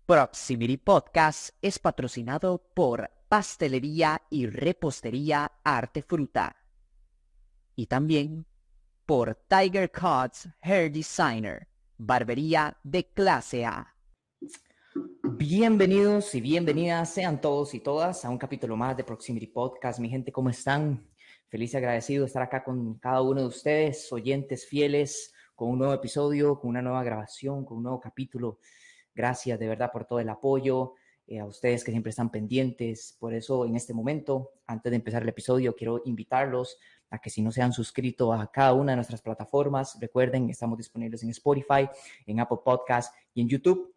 Proximity Podcast es patrocinado por Pastelería y Repostería Arte Fruta y también por Tiger Cuts Hair Designer, barbería de clase A. Bienvenidos y bienvenidas sean todos y todas a un capítulo más de Proximity Podcast. Mi gente, ¿cómo están? Feliz y agradecido de estar acá con cada uno de ustedes, oyentes fieles, con un nuevo episodio, con una nueva grabación, con un nuevo capítulo. Gracias de verdad por todo el apoyo, a ustedes que siempre están pendientes. Por eso en este momento, antes de empezar el episodio, quiero invitarlos a que si no se han suscrito a cada una de nuestras plataformas, recuerden, estamos disponibles en Spotify, en Apple Podcasts y en YouTube.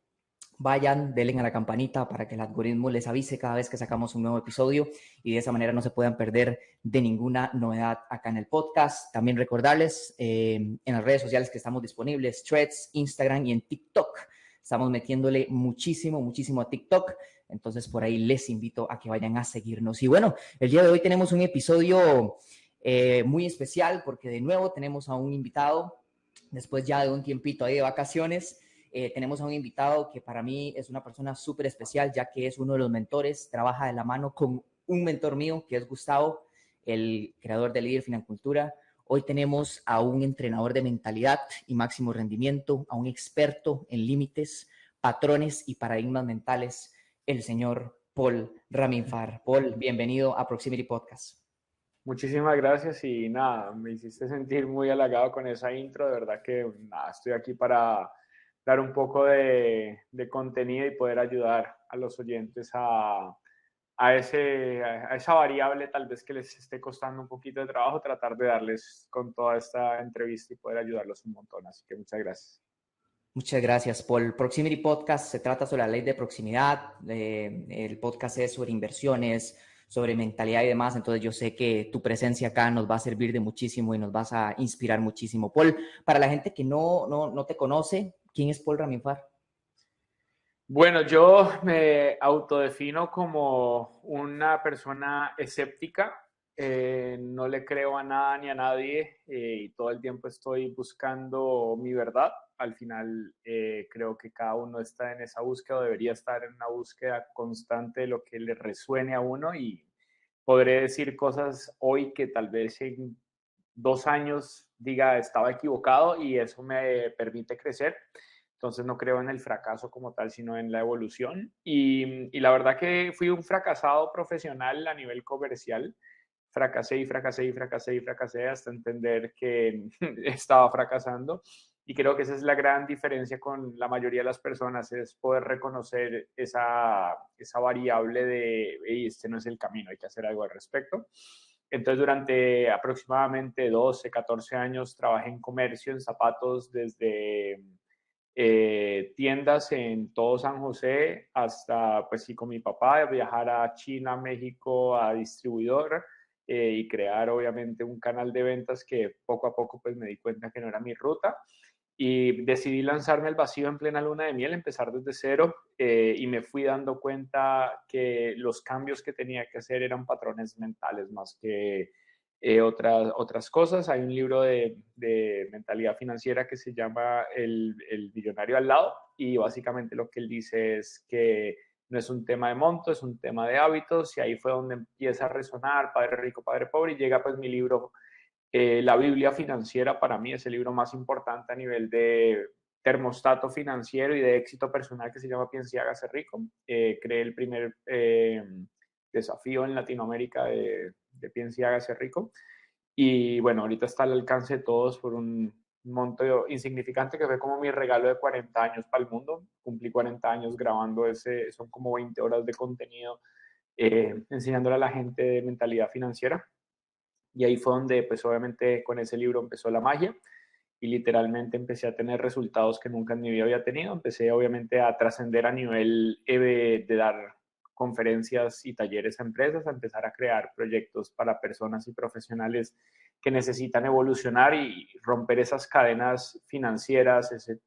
Vayan, denle a la campanita para que el algoritmo les avise cada vez que sacamos un nuevo episodio y de esa manera no se puedan perder de ninguna novedad acá en el podcast. También recordarles en las redes sociales que estamos disponibles, Threads, Instagram y en TikTok. Estamos metiéndole muchísimo a TikTok. Entonces por ahí les invito a que vayan a seguirnos. Y bueno, el día de hoy tenemos un episodio muy especial porque de nuevo tenemos a un invitado después ya de un tiempito ahí de vacaciones. Tenemos a un invitado que para mí es una persona súper especial, ya que es uno de los mentores, trabaja de la mano con un mentor mío, que es Gustavo, el creador de Líder Financultura. Hoy tenemos a un entrenador de mentalidad y máximo rendimiento, a un experto en límites, patrones y paradigmas mentales, el señor Paul Raminfar. Paul, bienvenido a Proximity Podcast. Muchísimas gracias y nada, me hiciste sentir muy halagado con esa intro, de verdad que nada, estoy aquí para dar un poco de contenido y poder ayudar a los oyentes a esa variable tal vez que les esté costando un poquito de trabajo, tratar de darles con toda esta entrevista y poder ayudarlos un montón, así que muchas gracias. Muchas gracias, Paul. Proximity Podcast se trata sobre la ley de proximidad. El podcast es sobre inversiones, sobre mentalidad y demás. Entonces yo sé que tu presencia acá nos va a servir de muchísimo y nos vas a inspirar muchísimo. Paul, para la gente que no te conoce, ¿quién es Paul Raminfar? Bueno, yo me autodefino como una persona escéptica, no le creo a nada ni a nadie y todo el tiempo estoy buscando mi verdad. Al final creo que cada uno está en esa búsqueda o debería estar en una búsqueda constante de lo que le resuene a uno y podré decir cosas hoy que tal vez en 2 años diga estaba equivocado y eso me permite crecer. Entonces no creo en el fracaso como tal, sino en la evolución. Y la verdad que fui un fracasado profesional a nivel comercial. Fracasé y fracasé y fracasé y fracasé hasta entender que estaba fracasando. Y creo que esa es la gran diferencia con la mayoría de las personas, es poder reconocer esa variable de, hey, este no es el camino, hay que hacer algo al respecto. Entonces, durante aproximadamente 12, 14 años trabajé en comercio, en zapatos, desde tiendas en todo San José hasta, pues sí, con mi papá, viajar a China, México, a distribuidor y crear obviamente un canal de ventas que poco a poco pues me di cuenta que no era mi ruta y decidí lanzarme al vacío en plena luna de miel, empezar desde cero y me fui dando cuenta que los cambios que tenía que hacer eran patrones mentales más que otras cosas. Hay un libro de mentalidad financiera que se llama el millonario al lado y básicamente lo que él dice es que no es un tema de monto, es un tema de hábitos y ahí fue donde empieza a resonar Padre Rico, Padre Pobre y llega pues mi libro la Biblia financiera. Para mí es el libro más importante a nivel de termostato financiero y de éxito personal que se llama Piense y hágase rico. Creé el primer desafío en Latinoamérica de Piense y hágase rico. Y bueno, ahorita está al alcance de todos por un monto insignificante que fue como mi regalo de 40 años para el mundo. Cumplí 40 años grabando son como 20 horas de contenido enseñándole a la gente de mentalidad financiera. Y ahí fue donde, pues obviamente con ese libro empezó la magia y literalmente empecé a tener resultados que nunca en mi vida había tenido. Empecé obviamente a trascender a nivel de dar conferencias y talleres a empresas, a empezar a crear proyectos para personas y profesionales que necesitan evolucionar y romper esas cadenas financieras, ese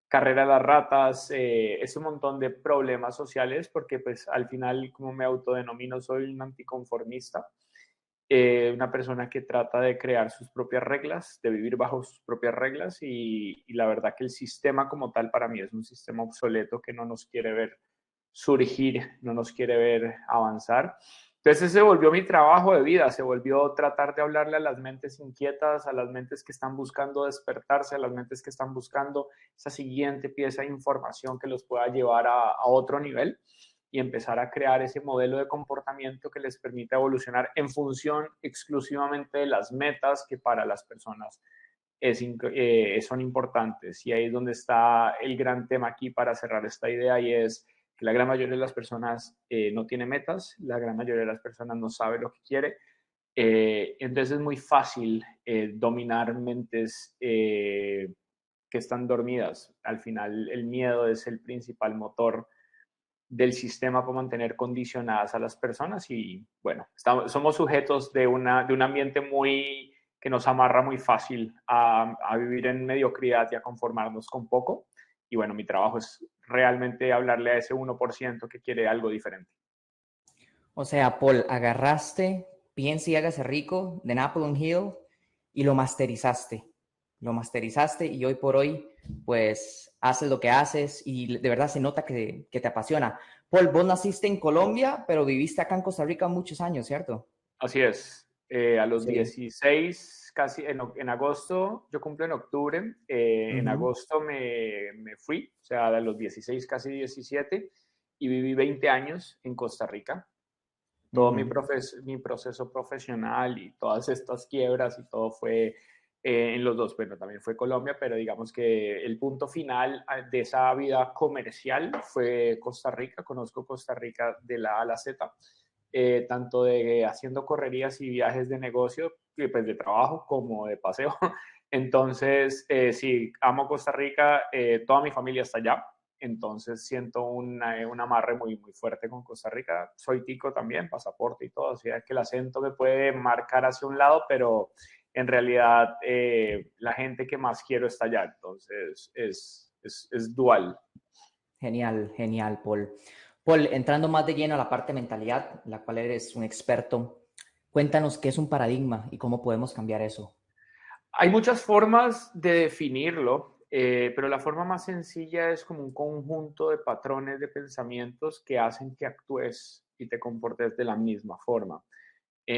carrera a las ratas, ese montón de problemas sociales, porque pues al final, como me autodenomino, soy un anticonformista una persona que trata de crear sus propias reglas, de vivir bajo sus propias reglas y la verdad que el sistema como tal para mí es un sistema obsoleto que no nos quiere ver surgir, no nos quiere ver avanzar. Entonces ese se volvió mi trabajo de vida, se volvió tratar de hablarle a las mentes inquietas, a las mentes que están buscando despertarse, a las mentes que están buscando esa siguiente pieza de información que los pueda llevar a otro nivel y empezar a crear ese modelo de comportamiento que les permita evolucionar en función exclusivamente de las metas que para las personas son importantes. Y ahí es donde está el gran tema aquí para cerrar esta idea y es que la gran mayoría de las personas no tiene metas, la gran mayoría de las personas no sabe lo que quiere. Entonces es muy fácil dominar mentes que están dormidas. Al final el miedo es el principal motor del sistema para mantener condicionadas a las personas y bueno, somos sujetos de un ambiente muy que nos amarra muy fácil a vivir en mediocridad y a conformarnos con poco. Y bueno, mi trabajo es realmente hablarle a ese 1% que quiere algo diferente. O sea, Paul, agarraste Piense y hágase rico de Napoleon Hill y lo masterizaste. Lo masterizaste y hoy por hoy, pues, haces lo que haces y de verdad se nota que te apasiona. Paul, vos naciste en Colombia, pero viviste acá en Costa Rica muchos años, ¿cierto? Así es. A los Sí. 16, casi en agosto, yo cumplo en octubre, en Ujú. agosto me fui, o sea, de los 16, casi 17, y viví 20 años en Costa Rica. Todo Ujú. mi proceso profesional y todas estas quiebras y todo fue en los dos. Bueno, también fue Colombia, pero digamos que el punto final de esa vida comercial fue Costa Rica. Conozco Costa Rica de la A a la Z, tanto de haciendo correrías y viajes de negocio, pues de trabajo como de paseo. Entonces, sí, amo Costa Rica, toda mi familia está allá, entonces siento un amarre muy, muy fuerte con Costa Rica. Soy tico también, pasaporte y todo, o sea que el acento me puede marcar hacia un lado, pero en realidad la gente que más quiero está allá, entonces es dual. Genial, genial, Paul. Paul, entrando más de lleno a la parte de mentalidad, la cual eres un experto, cuéntanos qué es un paradigma y cómo podemos cambiar eso. Hay muchas formas de definirlo, pero la forma más sencilla es como un conjunto de patrones de pensamientos que hacen que actúes y te comportes de la misma forma.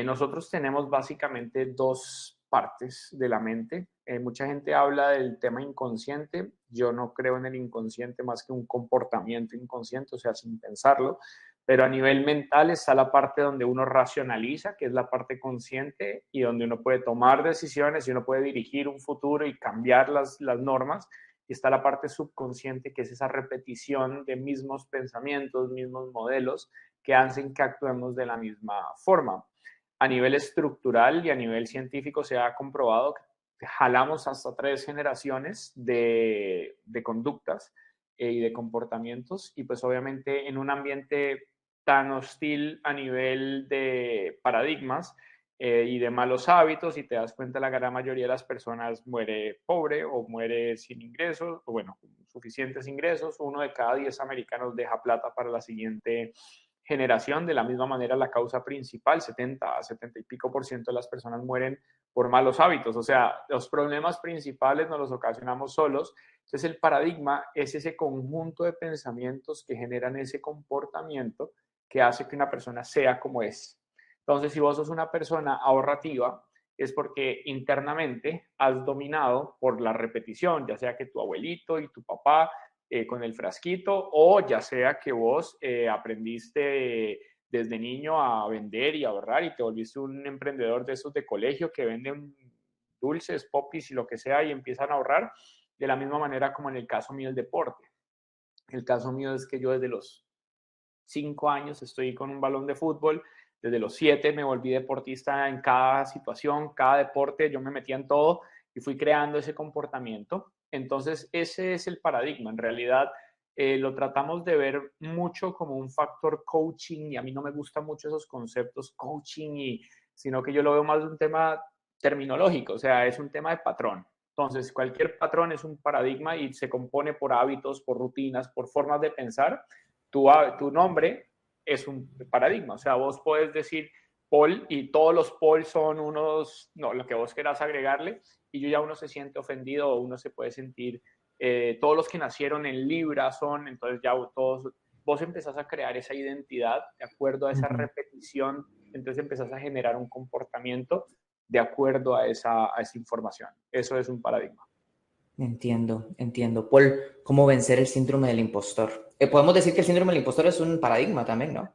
Nosotros tenemos básicamente dos partes de la mente. Mucha gente habla del tema inconsciente. Yo no creo en el inconsciente más que un comportamiento inconsciente, o sea, sin pensarlo. Pero a nivel mental está la parte donde uno racionaliza, que es la parte consciente, y donde uno puede tomar decisiones y uno puede dirigir un futuro y cambiar las normas. Y está la parte subconsciente, que es esa repetición de mismos pensamientos, mismos modelos, que hacen que actuemos de la misma forma. A nivel estructural y a nivel científico se ha comprobado que jalamos hasta 3 generaciones de conductas y de comportamientos y pues obviamente en un ambiente tan hostil a nivel de paradigmas y de malos hábitos, y te das cuenta la gran mayoría de las personas muere pobre o muere sin ingresos, o bueno, suficientes ingresos. 1 de cada 10 americanos deja plata para la siguiente generación. De la misma manera, la causa principal, 70 y pico por ciento de las personas mueren por malos hábitos. O sea, los problemas principales nos los ocasionamos solos. Entonces, el paradigma es ese conjunto de pensamientos que generan ese comportamiento que hace que una persona sea como es. Entonces, si vos sos una persona ahorrativa, es porque internamente has dominado por la repetición, ya sea que tu abuelito y tu papá con el frasquito, o ya sea que vos aprendiste desde niño a vender y a ahorrar y te volviste un emprendedor de esos de colegio que venden dulces, popis y lo que sea y empiezan a ahorrar, de la misma manera como en el caso mío del deporte. El caso mío es que yo desde los 5 años estoy con un balón de fútbol, desde los 7 me volví deportista en cada situación, cada deporte, yo me metía en todo y fui creando ese comportamiento. Entonces, ese es el paradigma. En realidad, lo tratamos de ver mucho como un factor coaching y a mí no me gustan mucho esos conceptos coaching, sino que yo lo veo más de un tema terminológico, o sea, es un tema de patrón. Entonces, cualquier patrón es un paradigma y se compone por hábitos, por rutinas, por formas de pensar. Tu nombre es un paradigma. O sea, vos puedes decir, Paul, y todos los Paul son unos, no, lo que vos querás agregarle, y yo ya uno se siente ofendido o uno se puede sentir, todos los que nacieron en Libra son, entonces ya todos, vos empezás a crear esa identidad de acuerdo a esa repetición, entonces empezás a generar un comportamiento de acuerdo a esa información. Eso es un paradigma. Entiendo, entiendo. Paul, ¿cómo vencer el síndrome del impostor? Podemos decir que el síndrome del impostor es un paradigma también, ¿no?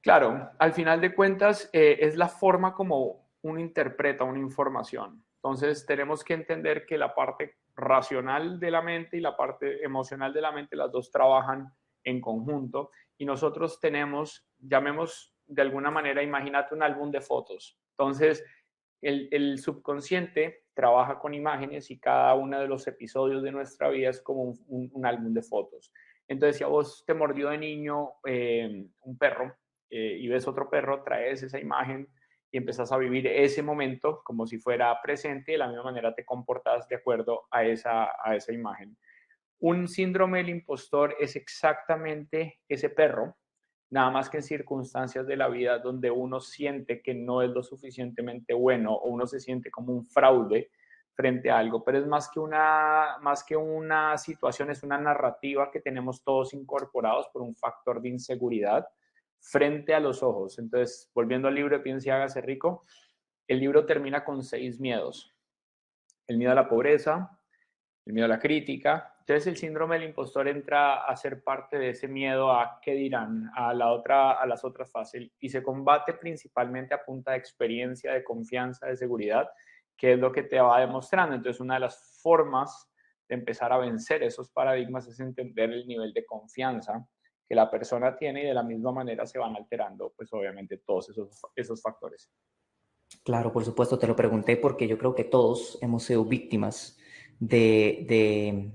Claro, al final de cuentas es la forma como uno interpreta una información. Entonces tenemos que entender que la parte racional de la mente y la parte emocional de la mente, las dos trabajan en conjunto y nosotros tenemos, llamemos de alguna manera, imagínate un álbum de fotos. Entonces el subconsciente trabaja con imágenes y cada uno de los episodios de nuestra vida es como un álbum de fotos. Entonces si a vos te mordió de niño un perro, y ves otro perro, traes esa imagen y empezás a vivir ese momento como si fuera presente y de la misma manera te comportas de acuerdo a esa imagen. Un síndrome del impostor es exactamente ese perro, nada más que en circunstancias de la vida donde uno siente que no es lo suficientemente bueno o uno se siente como un fraude frente a algo, pero es más que una situación, es una narrativa que tenemos todos incorporados por un factor de inseguridad frente a los ojos. Entonces, volviendo al libro de Piense y hágase rico, el libro termina con 6 miedos. El miedo a la pobreza, el miedo a la crítica. Entonces el síndrome del impostor entra a ser parte de ese miedo a qué dirán, a las otras fases, y se combate principalmente a punta de experiencia, de confianza, de seguridad, que es lo que te va demostrando. Entonces una de las formas de empezar a vencer esos paradigmas es entender el nivel de confianza que la persona tiene y de la misma manera se van alterando, pues obviamente todos esos factores. Claro, por supuesto, te lo pregunté porque yo creo que todos hemos sido víctimas del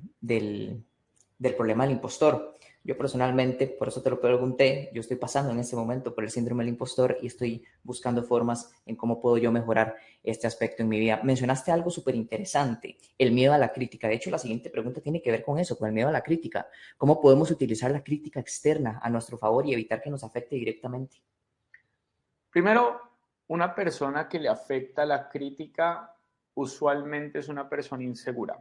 problema del impostor. Yo personalmente, por eso te lo pregunté, yo estoy pasando en este momento por el síndrome del impostor y estoy buscando formas en cómo puedo yo mejorar este aspecto en mi vida. Mencionaste algo súper interesante, el miedo a la crítica. De hecho, la siguiente pregunta tiene que ver con eso, con el miedo a la crítica. ¿Cómo podemos utilizar la crítica externa a nuestro favor y evitar que nos afecte directamente? Primero, una persona que le afecta la crítica usualmente es una persona insegura.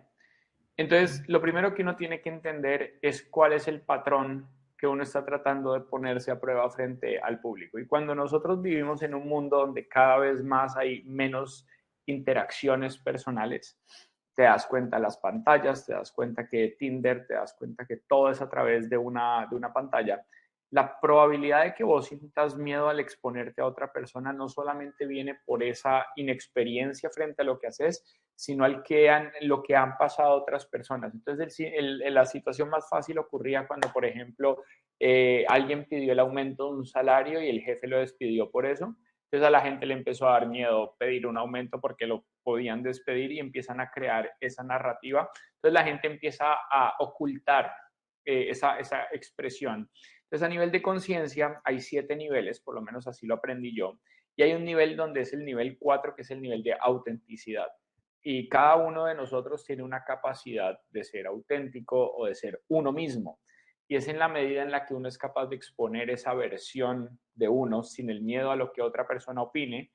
Entonces, lo primero que uno tiene que entender es cuál es el patrón que uno está tratando de ponerse a prueba frente al público. Y cuando nosotros vivimos en un mundo donde cada vez más hay menos interacciones personales, te das cuenta de las pantallas, te das cuenta que Tinder, te das cuenta que todo es a través de una pantalla. La probabilidad de que vos sientas miedo al exponerte a otra persona no solamente viene por esa inexperiencia frente a lo que haces, sino lo que han pasado otras personas. Entonces, la situación más fácil ocurría cuando, por ejemplo, alguien pidió el aumento de un salario y el jefe lo despidió por eso. Entonces a la gente le empezó a dar miedo pedir un aumento porque lo podían despedir y empiezan a crear esa narrativa. Entonces la gente empieza a ocultar esa expresión. Entonces a nivel de conciencia hay 7 niveles, por lo menos así lo aprendí yo, y hay un nivel donde es el nivel 4, que es el nivel de autenticidad. Y cada uno de nosotros tiene una capacidad de ser auténtico o de ser uno mismo. Y es en la medida en la que uno es capaz de exponer esa versión de uno sin el miedo a lo que otra persona opine.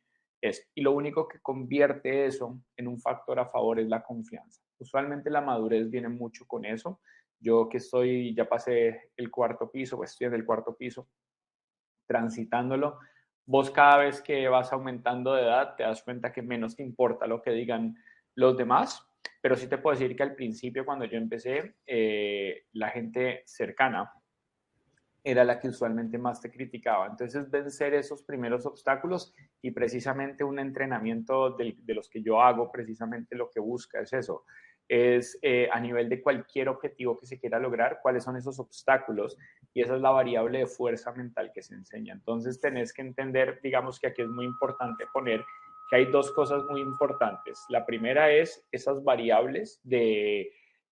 Y lo único que convierte eso en un factor a favor es la confianza. Usualmente la madurez viene mucho con eso. Yo que ya pasé el 4.º piso, pues estoy en el 4.º piso, transitándolo. Vos cada vez que vas aumentando de edad te das cuenta que menos te importa lo que digan los demás, pero sí te puedo decir que al principio cuando yo empecé, la gente cercana era la que usualmente más te criticaba. Entonces, vencer esos primeros obstáculos y precisamente un entrenamiento de los que yo hago, precisamente lo que busca es eso, es a nivel de cualquier objetivo que se quiera lograr, cuáles son esos obstáculos y esa es la variable de fuerza mental que se enseña. Entonces, tenés que entender, digamos que aquí es muy importante poner que hay 2 cosas muy importantes. La primera es esas variables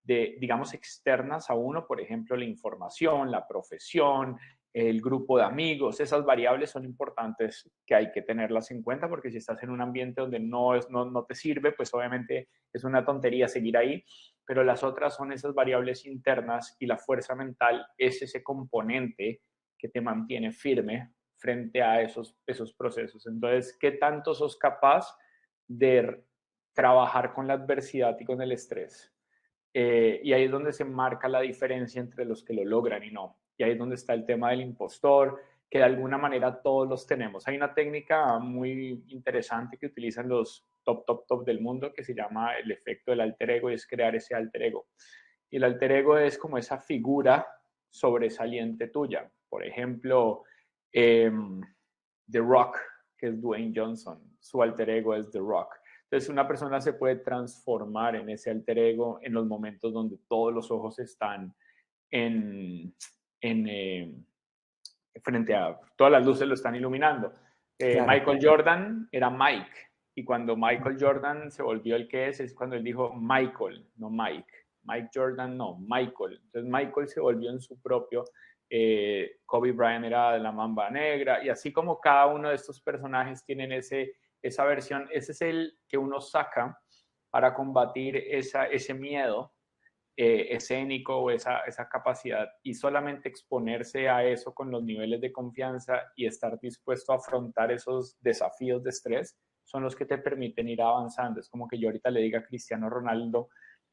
digamos, externas a uno, por ejemplo, la información, la profesión, el grupo de amigos, esas variables son importantes que hay que tenerlas en cuenta porque si estás en un ambiente donde no te sirve, pues obviamente es una tontería seguir ahí, pero las otras son esas variables internas y la fuerza mental es ese componente que te mantiene firme frente a esos procesos. Entonces, ¿qué tanto sos capaz de trabajar con la adversidad y con el estrés? Y ahí es donde se marca la diferencia entre los que lo logran y no. Y ahí es donde está el tema del impostor, que de alguna manera todos los tenemos. Hay una técnica muy interesante que utilizan los top del mundo que se llama el efecto del alter ego, y es crear ese alter ego. Y el alter ego es como esa figura sobresaliente tuya. Por ejemplo, The Rock, que es Dwayne Johnson, su alter ego es The Rock. Entonces, una persona se puede transformar en ese alter ego en los momentos donde todos los ojos están en, frente a todas las luces lo están iluminando. Claro. Michael Jordan era Mike, y cuando Michael Jordan se volvió el que es cuando él dijo Michael, no Mike. Mike Jordan, no, Michael. Entonces Michael se volvió en su propio. Kobe Bryant era de la Mamba Negra, y así como cada uno de estos personajes tienen esa versión, ese es el que uno saca para combatir ese miedo escénico o esa capacidad, y solamente exponerse a eso con los niveles de confianza y estar dispuesto a afrontar esos desafíos de estrés son los que te permiten ir avanzando. Es como que yo ahorita le diga a Cristiano Ronaldo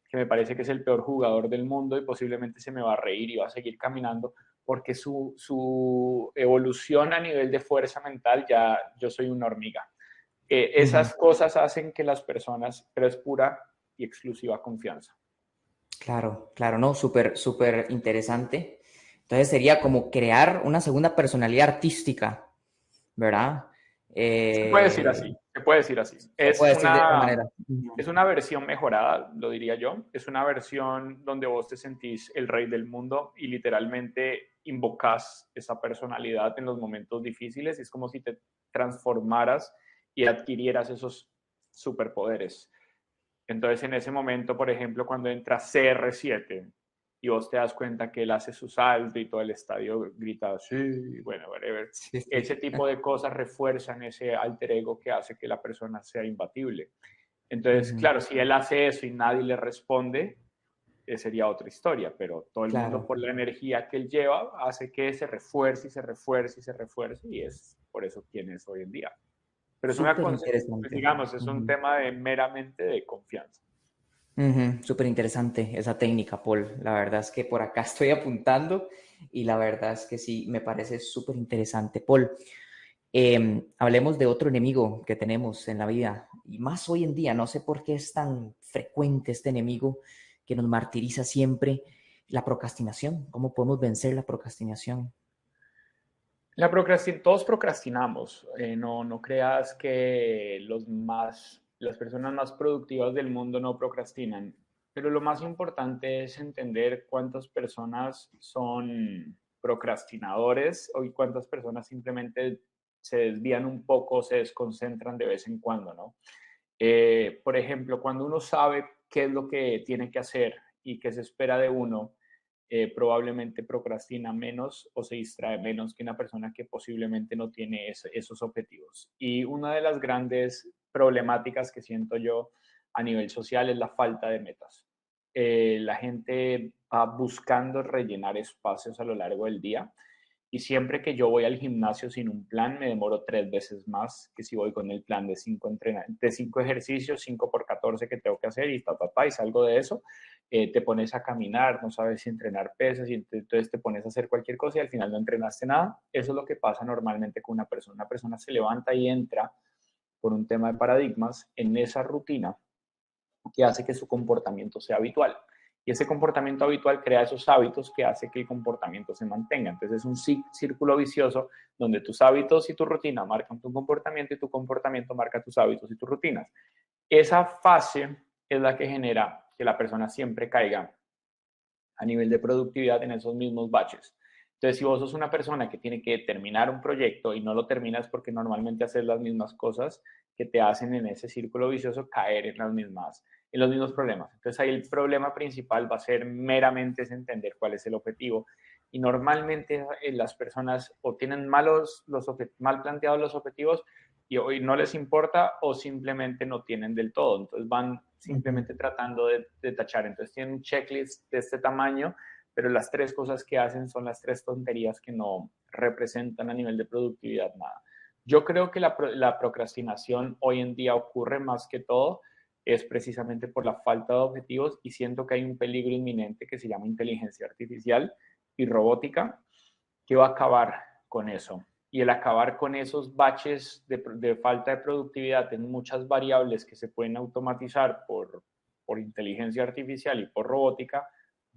que me parece que es el peor jugador del mundo y posiblemente se me va a reír y va a seguir caminando porque su evolución a nivel de fuerza mental, ya yo soy una hormiga. Esas cosas hacen que las personas, pero es pura y exclusiva confianza. Claro, claro, no, súper, súper interesante. Entonces sería como crear una segunda personalidad artística, ¿verdad? Se puede decir así, se puede decir así. Se puede decir de esa manera. Es una versión mejorada, lo diría yo. Es una versión donde vos te sentís el rey del mundo y literalmente invocás esa personalidad en los momentos difíciles. Es como si te transformaras y adquirieras esos superpoderes. Entonces, en ese momento, por ejemplo, cuando entra CR7 y vos te das cuenta que él hace su salto y todo el estadio grita, sí, bueno, whatever, Sí, ese sí. tipo de cosas refuerzan ese alter ego que hace que la persona sea imbatible. Entonces, claro, si él hace eso y nadie le responde, sería otra historia, pero todo el mundo Claro, por la energía que él lleva hace que se refuerce y se refuerce y se refuerce, y es por eso quien es hoy en día. Pero es una, súper pues interesante. digamos, es un tema meramente de confianza. Súper interesante esa técnica, Paul. La verdad es que por acá estoy apuntando y la verdad es que sí, me parece súper interesante. Paul, hablemos de otro enemigo que tenemos en la vida y más hoy en día. No sé por qué es tan frecuente este enemigo que nos martiriza siempre, la procrastinación. ¿Cómo podemos vencer la procrastinación? Todos procrastinamos. No creas que las personas más productivas del mundo no procrastinan. Pero lo más importante es entender cuántas personas son procrastinadores y cuántas personas simplemente se desvían un poco, se desconcentran de vez en cuando, ¿no? Por ejemplo, cuando uno sabe qué es lo que tiene que hacer y qué se espera de uno, probablemente procrastina menos o se distrae menos que una persona que posiblemente no tiene esos objetivos. Y una de las grandes problemáticas que siento yo a nivel social es la falta de metas. La gente va buscando rellenar espacios a lo largo del día, y siempre que yo voy al gimnasio sin un plan, me demoro 3 veces más que si voy con el plan de 5 ejercicios, 5 por 14 que tengo que hacer, y salgo de eso. Te pones a caminar, no sabes si entrenar pesas, y entonces te pones a hacer cualquier cosa y al final no entrenaste nada. Eso es lo que pasa normalmente con una persona. Una persona se levanta y entra por un tema de paradigmas en esa rutina que hace que su comportamiento sea habitual. Y ese comportamiento habitual crea esos hábitos que hace que el comportamiento se mantenga. Entonces es un círculo vicioso donde tus hábitos y tu rutina marcan tu comportamiento y tu comportamiento marca tus hábitos y tus rutinas. Esa fase es la que genera que la persona siempre caiga a nivel de productividad en esos mismos baches. Entonces, si vos sos una persona que tiene que terminar un proyecto y no lo terminas porque normalmente haces las mismas cosas que te hacen en ese círculo vicioso caer en los mismos problemas. Entonces, ahí el problema principal va a ser meramente es entender cuál es el objetivo. Y normalmente las personas o tienen mal planteados los objetivos y hoy no les importa, o simplemente no tienen del todo. Entonces van simplemente tratando de tachar. Entonces tienen un checklist de este tamaño, pero las 3 cosas que hacen son las 3 tonterías que no representan a nivel de productividad nada. Yo creo que la procrastinación hoy en día ocurre más que todo es precisamente por la falta de objetivos y siento que hay un peligro inminente que se llama inteligencia artificial y robótica que va a acabar con eso. Y el acabar con esos baches de falta de productividad en muchas variables que se pueden automatizar por inteligencia artificial y por robótica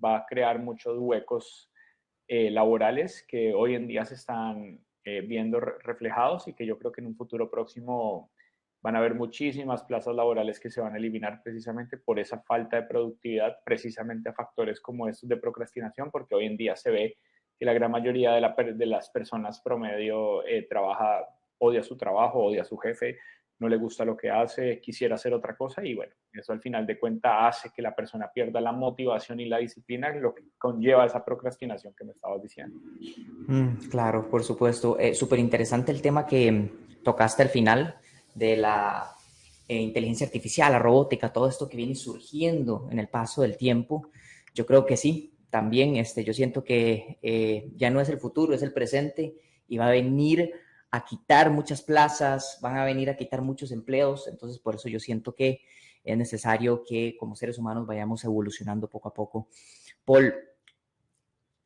va a crear muchos huecos laborales que hoy en día se están viendo reflejados y que yo creo que en un futuro próximo van a haber muchísimas plazas laborales que se van a eliminar precisamente por esa falta de productividad, precisamente a factores como estos de procrastinación, porque hoy en día se ve que la gran mayoría de las personas promedio odia su trabajo, odia a su jefe, no le gusta lo que hace, quisiera hacer otra cosa y bueno, eso al final de cuentas hace que la persona pierda la motivación y la disciplina, lo que conlleva esa procrastinación que me estabas diciendo. Claro, por supuesto. Súper interesante el tema que tocaste al final de la inteligencia artificial, la robótica, todo esto que viene surgiendo en el paso del tiempo. Yo creo que sí, también yo siento que ya no es el futuro, es el presente y va a venir a quitar muchas plazas, van a venir a quitar muchos empleos. Entonces, por eso yo siento que es necesario que como seres humanos vayamos evolucionando poco a poco. Paul,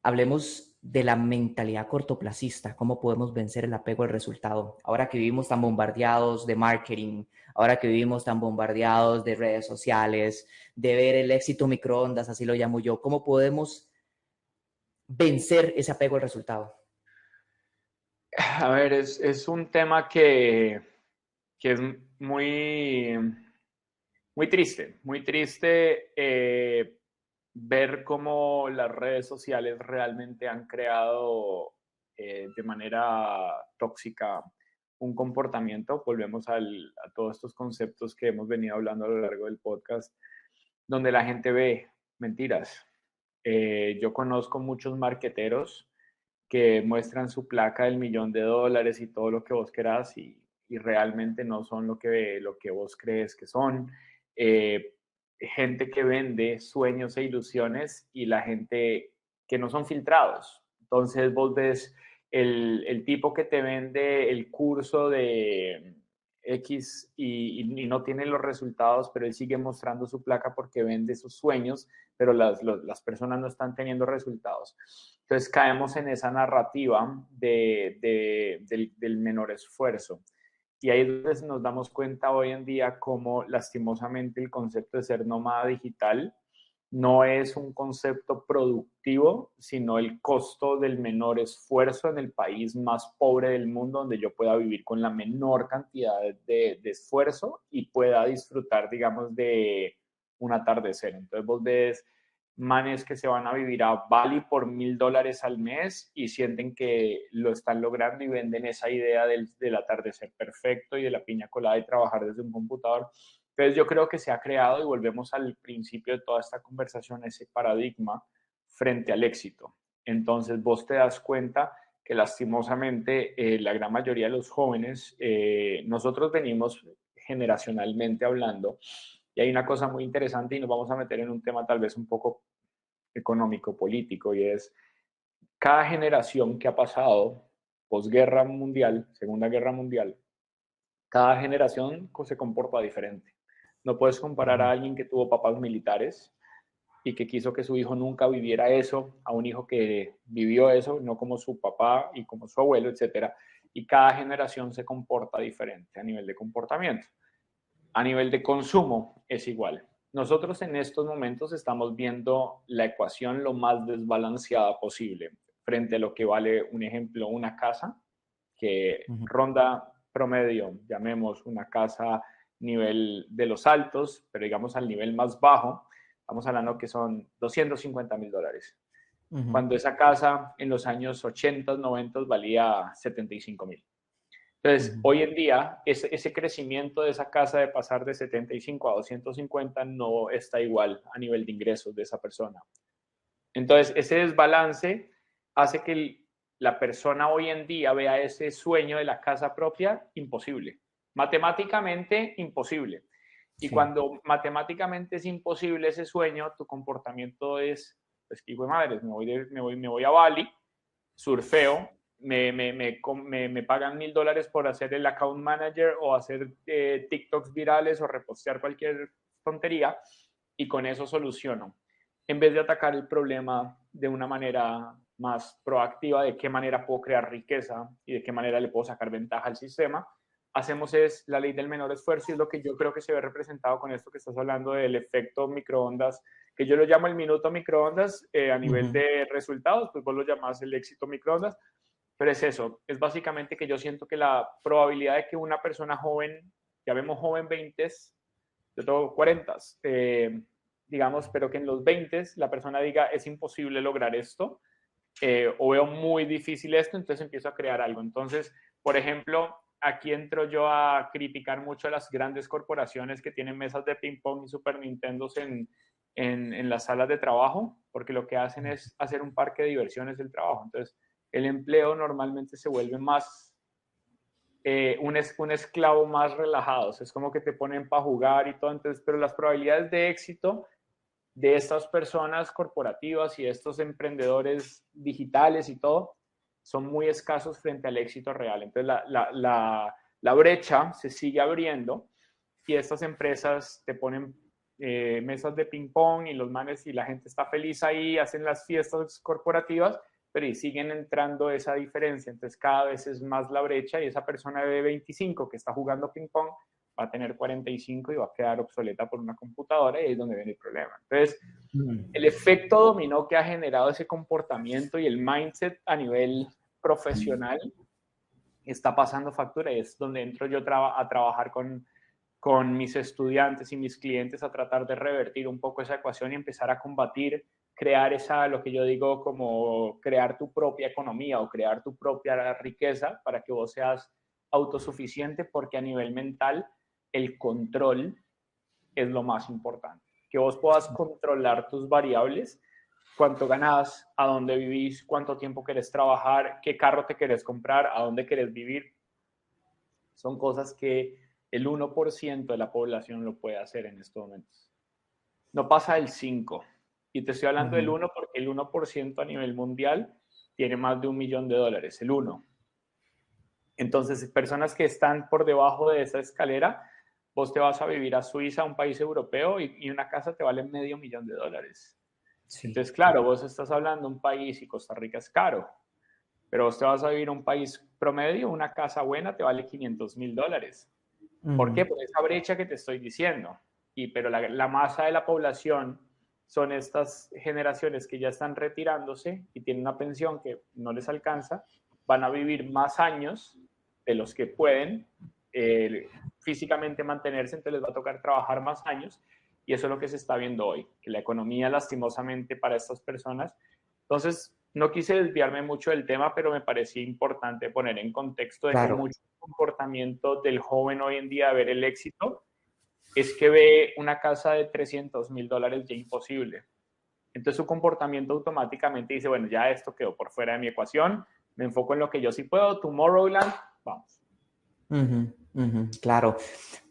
hablemos de la mentalidad cortoplacista, cómo podemos vencer el apego al resultado. Ahora que vivimos tan bombardeados de marketing, ahora que vivimos tan bombardeados de redes sociales, de ver el éxito microondas, así lo llamo yo, ¿cómo podemos vencer ese apego al resultado? A ver, es un tema que es muy, muy triste ver cómo las redes sociales realmente han creado de manera tóxica un comportamiento. Volvemos a todos estos conceptos que hemos venido hablando a lo largo del podcast, donde la gente ve mentiras. Yo conozco muchos marqueteros que muestran su placa del $1.000.000 y todo lo que vos querás y realmente no son lo que vos crees que son. Gente que vende sueños e ilusiones y la gente que no son filtrados. Entonces vos ves el tipo que te vende el curso de X y no tiene los resultados, pero él sigue mostrando su placa porque vende sus sueños, pero las personas no están teniendo resultados. Entonces caemos en esa narrativa del menor esfuerzo. Y ahí es donde nos damos cuenta hoy en día cómo lastimosamente el concepto de ser nómada digital no es un concepto productivo, sino el costo del menor esfuerzo en el país más pobre del mundo, donde yo pueda vivir con la menor cantidad de esfuerzo y pueda disfrutar, digamos, de un atardecer. Entonces vos ves manes que se van a vivir a Bali por $1.000 al mes y sienten que lo están logrando y venden esa idea del atardecer perfecto y de la piña colada y trabajar desde un computador. Entonces yo creo que se ha creado, y volvemos al principio de toda esta conversación, ese paradigma frente al éxito. Entonces vos te das cuenta que lastimosamente la gran mayoría de los jóvenes, nosotros venimos generacionalmente hablando, y hay una cosa muy interesante y nos vamos a meter en un tema tal vez un poco económico, político, y es cada generación que ha pasado, posguerra mundial, Segunda Guerra Mundial, cada generación se comporta diferente. No puedes comparar a alguien que tuvo papás militares y que quiso que su hijo nunca viviera eso, a un hijo que vivió eso, no como su papá y como su abuelo, etcétera. Y cada generación se comporta diferente a nivel de comportamiento. A nivel de consumo es igual. Nosotros en estos momentos estamos viendo la ecuación lo más desbalanceada posible frente a lo que vale, un ejemplo, una casa que ronda promedio, llamemos una casa nivel de los altos, pero digamos al nivel más bajo, estamos hablando que son $250.000. Cuando esa casa en los años 80, 90 valía 75.000. Entonces, hoy en día, ese crecimiento de esa casa de pasar de 75 a 250 no está igual a nivel de ingresos de esa persona. Entonces, ese desbalance hace que la persona hoy en día vea ese sueño de la casa propia imposible. Matemáticamente imposible. Y cuando matemáticamente es imposible ese sueño, tu comportamiento es, pues, hijo de madre, me voy a Bali, surfeo, me pagan $1,000 por hacer el account manager o hacer TikToks virales o repostear cualquier tontería y con eso soluciono. En vez de atacar el problema de una manera más proactiva, de qué manera puedo crear riqueza y de qué manera le puedo sacar ventaja al sistema, hacemos es la ley del menor esfuerzo y es lo que yo creo que se ve representado con esto que estás hablando del efecto microondas, que yo lo llamo el minuto microondas a nivel de resultados, pues vos lo llamás el éxito microondas, pero es eso, es básicamente que yo siento que la probabilidad de que una persona joven, ya vemos joven 20, yo tengo 40, digamos, pero que en los 20 la persona diga es imposible lograr esto o veo muy difícil esto, entonces empiezo a crear algo. Entonces, por ejemplo, aquí entro yo a criticar mucho a las grandes corporaciones que tienen mesas de ping pong y Super Nintendos en las salas de trabajo, porque lo que hacen es hacer un parque de diversiones del trabajo. Entonces, el empleo normalmente se vuelve más un esclavo más relajado. Es como que te ponen para jugar y todo, entonces, pero las probabilidades de éxito de estas personas corporativas y de estos emprendedores digitales y todo son muy escasos frente al éxito real. Entonces la brecha se sigue abriendo y estas empresas te ponen mesas de ping pong y los manes y la gente está feliz ahí, hacen las fiestas corporativas, pero y siguen entrando esa diferencia. Entonces cada vez es más la brecha y esa persona de 25 que está jugando ping pong va a tener 45 y va a quedar obsoleta por una computadora y ahí es donde viene el problema. Entonces, el efecto dominó que ha generado ese comportamiento y el mindset a nivel profesional está pasando factura y es donde entro yo a trabajar con mis estudiantes y mis clientes a tratar de revertir un poco esa ecuación y empezar a combatir, crear lo que yo digo como crear tu propia economía o crear tu propia riqueza para que vos seas autosuficiente, porque a nivel mental el control es lo más importante. Que vos puedas controlar tus variables, cuánto ganás, a dónde vivís, cuánto tiempo querés trabajar, qué carro te querés comprar, a dónde querés vivir. Son cosas que el 1% de la población lo puede hacer en estos momentos. No pasa del 5%. Y te estoy hablando del 1% porque el 1% a nivel mundial tiene más de $1 millón, el 1%. Entonces, personas que están por debajo de esa escalera, vos te vas a vivir a Suiza, un país europeo, y una casa te vale $500,000. Sí. Entonces, claro, vos estás hablando de un país y Costa Rica es caro, pero vos te vas a vivir a un país promedio, una casa buena te vale $500,000. ¿Por qué? Por esa brecha que te estoy diciendo. Pero la masa de la población son estas generaciones que ya están retirándose y tienen una pensión que no les alcanza, van a vivir más años de los que pueden físicamente mantenerse, entonces les va a tocar trabajar más años y eso es lo que se está viendo hoy, que la economía lastimosamente para estas personas. Entonces, no quise desviarme mucho del tema, pero me parecía importante poner en contexto de que mucho comportamiento del joven hoy en día de ver el éxito es que ve una casa de $300,000 ya imposible. Entonces su comportamiento automáticamente dice, bueno, ya esto quedó por fuera de mi ecuación, me enfoco en lo que yo sí puedo, Tomorrowland, vamos. Claro.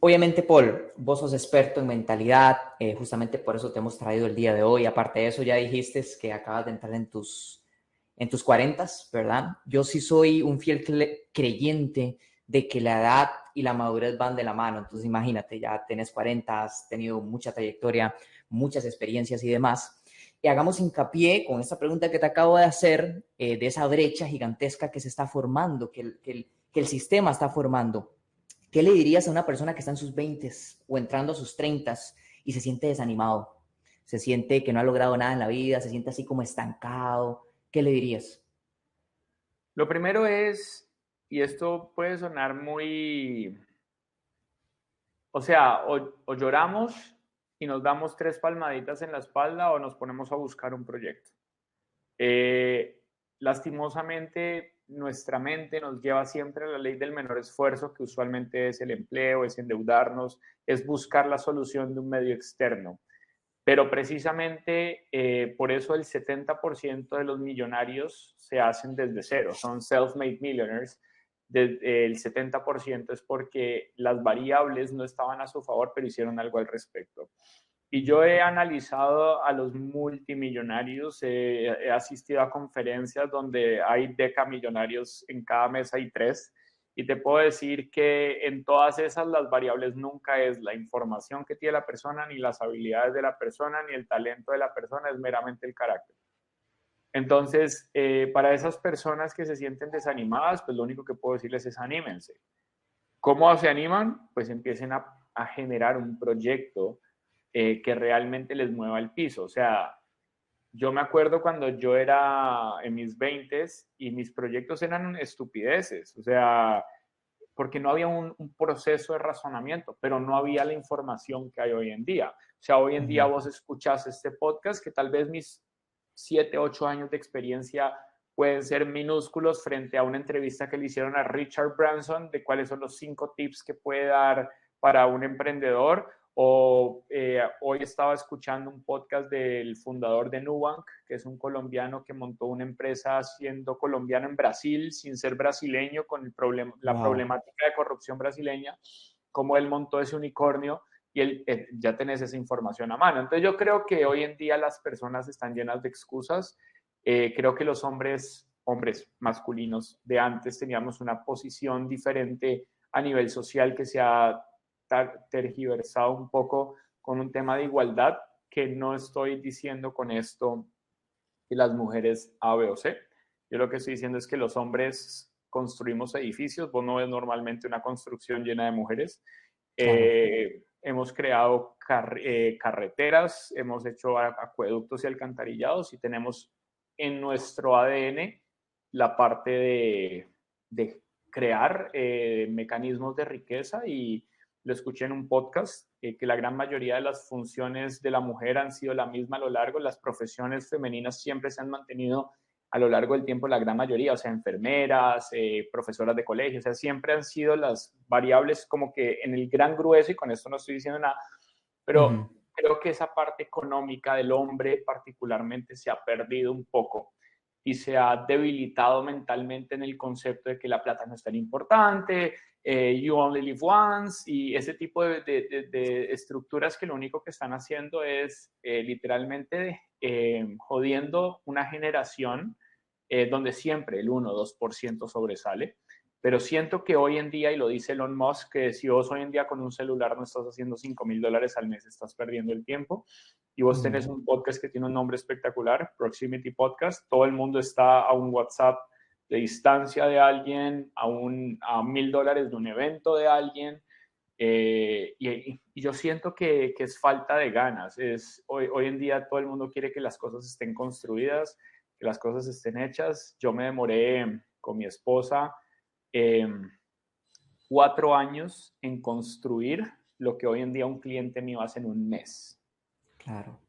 Obviamente, Paul, vos sos experto en mentalidad, justamente por eso te hemos traído el día de hoy. Aparte de eso, ya dijiste que acabas de entrar en tus 40s, ¿verdad? Yo sí soy un fiel creyente de que la edad y la madurez van de la mano. Entonces, imagínate, ya tenés 40, has tenido mucha trayectoria, muchas experiencias y demás. Y hagamos hincapié con esta pregunta que te acabo de hacer, de esa brecha gigantesca que se está formando, que el sistema está formando. ¿Qué le dirías a una persona que está en sus 20s o entrando a sus 30s y se siente desanimado? Se siente que no ha logrado nada en la vida, se siente así como estancado. ¿Qué le dirías? Lo primero es, y esto puede sonar muy, o sea, o lloramos y nos damos 3 palmaditas en la espalda o nos ponemos a buscar un proyecto. Lastimosamente, nuestra mente nos lleva siempre a la ley del menor esfuerzo, que usualmente es el empleo, es endeudarnos, es buscar la solución de un medio externo. Pero precisamente por eso el 70% de los millonarios se hacen desde cero, son self-made millionaires. El 70% es porque las variables no estaban a su favor, pero hicieron algo al respecto. Y yo he analizado a los multimillonarios, he asistido a conferencias donde hay decamillonarios, en cada mesa hay 3, y te puedo decir que en todas esas las variables nunca es la información que tiene la persona, ni las habilidades de la persona, ni el talento de la persona, es meramente el carácter. Entonces, para esas personas que se sienten desanimadas, pues lo único que puedo decirles es anímense. ¿Cómo se animan? Pues empiecen a generar un proyecto que realmente les mueva el piso. O sea, yo me acuerdo cuando yo era en mis 20s y mis proyectos eran estupideces. O sea, porque no había un proceso de razonamiento, pero no había la información que hay hoy en día. O sea, hoy en día vos escuchás este podcast que tal vez mis 7, 8 años de experiencia pueden ser minúsculos frente a una entrevista que le hicieron a Richard Branson de cuáles son los 5 tips que puede dar para un emprendedor. O hoy estaba escuchando un podcast del fundador de Nubank, que es un colombiano que montó una empresa siendo colombiano en Brasil, sin ser brasileño, con la problemática de corrupción brasileña, cómo él montó ese unicornio y ya tenés esa información a mano. Entonces yo creo que hoy en día las personas están llenas de excusas. Creo que los hombres masculinos de antes teníamos una posición diferente a nivel social que se ha tergiversado un poco con un tema de igualdad, que no estoy diciendo con esto que las mujeres A, B o C. Yo lo que estoy diciendo es que los hombres construimos edificios, vos no ves normalmente una construcción llena de mujeres. Claro. Hemos creado carreteras, hemos hecho acueductos y alcantarillados y tenemos en nuestro ADN la parte de crear mecanismos de riqueza, y lo escuché en un podcast, que la gran mayoría de las funciones de la mujer han sido la misma a lo largo, las profesiones femeninas siempre se han mantenido a lo largo del tiempo, la gran mayoría, o sea, enfermeras, profesoras de colegio, o sea, siempre han sido las variables como que en el gran grueso, y con esto no estoy diciendo nada, pero creo que esa parte económica del hombre particularmente se ha perdido un poco y se ha debilitado mentalmente en el concepto de que la plata no es tan importante, you only live once, y ese tipo de estructuras que lo único que están haciendo es literalmente jodiendo una generación donde siempre el 1 o 2% sobresale. Pero siento que hoy en día, y lo dice Elon Musk, que si vos hoy en día con un celular no estás haciendo $5,000 al mes, estás perdiendo el tiempo. Y vos tenés un podcast que tiene un nombre espectacular, Proximity Podcast. Todo el mundo está a un WhatsApp de distancia de alguien, a $1,000 de un evento de alguien. Y yo siento que es falta de ganas. Hoy en día todo el mundo quiere que las cosas estén construidas, que las cosas estén hechas. Yo me demoré con mi esposa 4 años en construir lo que hoy en día un cliente mío hace en un mes. Claro.